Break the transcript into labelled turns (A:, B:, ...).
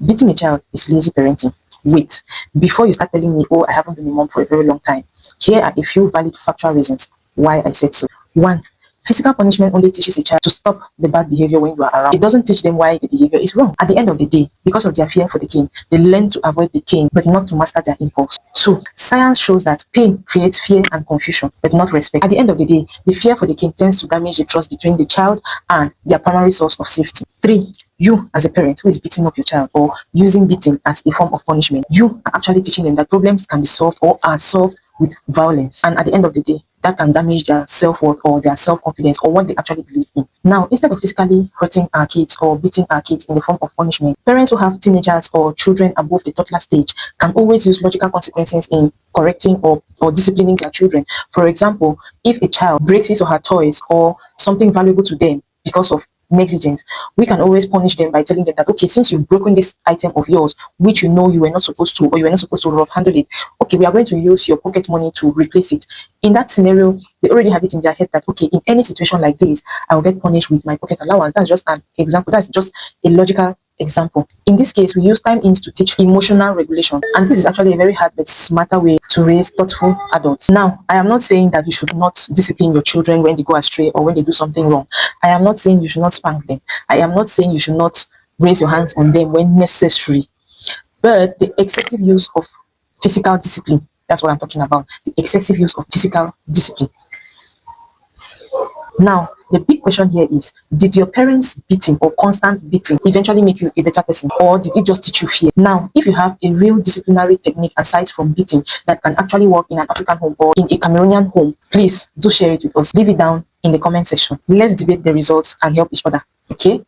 A: Beating a child is lazy parenting. Wait, before you start telling me, oh, I haven't been a mom for a very long time, here are a few valid factual reasons why I said so. One, physical punishment only teaches a child to stop the bad behavior when you are around. It doesn't teach them why the behavior is wrong. At the end of the day, because of their fear for the cane, they learn to avoid the cane, but not to master their impulse. Two, science shows that pain creates fear and confusion, but not respect. At the end of the day, the fear for the cane tends to damage the trust between the child and their primary source of safety. Three, you as a parent who is beating up your child or using beating as a form of punishment, you are actually teaching them that problems can be solved or are solved with violence. And at the end of the day, that can damage their self-worth or their self-confidence or what they actually believe in. Now, instead of physically hurting our kids or beating our kids in the form of punishment, parents who have teenagers or children above the toddler stage can always use logical consequences in correcting or disciplining their children. For example, if a child breaks his or her toys or something valuable to them because of negligence, we can always punish them by telling them that, okay, since you've broken this item of yours, which you know you were not supposed to, or you were not supposed to rough handle it, okay, we are going to use your pocket money to replace it. In that scenario, they already have it in their head that, okay, in any situation like this, I will get punished with my pocket allowance. That's just an example. That's just a logical example. In this case, we use time ins to teach emotional regulation, and this is actually a very hard but smarter way to raise thoughtful adults. Now, I am not saying that you should not discipline your children when they go astray or when they do something wrong. I am not saying you should not spank them. I am not saying you should not raise your hands on them when necessary. But the excessive use of physical discipline, that's what I'm talking about. The excessive use of physical discipline. Now, the big question here is, did your parents' beating or constant beating eventually make you a better person, or did it just teach you fear? Now, if you have a real disciplinary technique aside from beating that can actually work in an African home or in a Cameroonian home, please do share it with us. Leave it down in the comment section. Let's debate the results and help each other. Okay?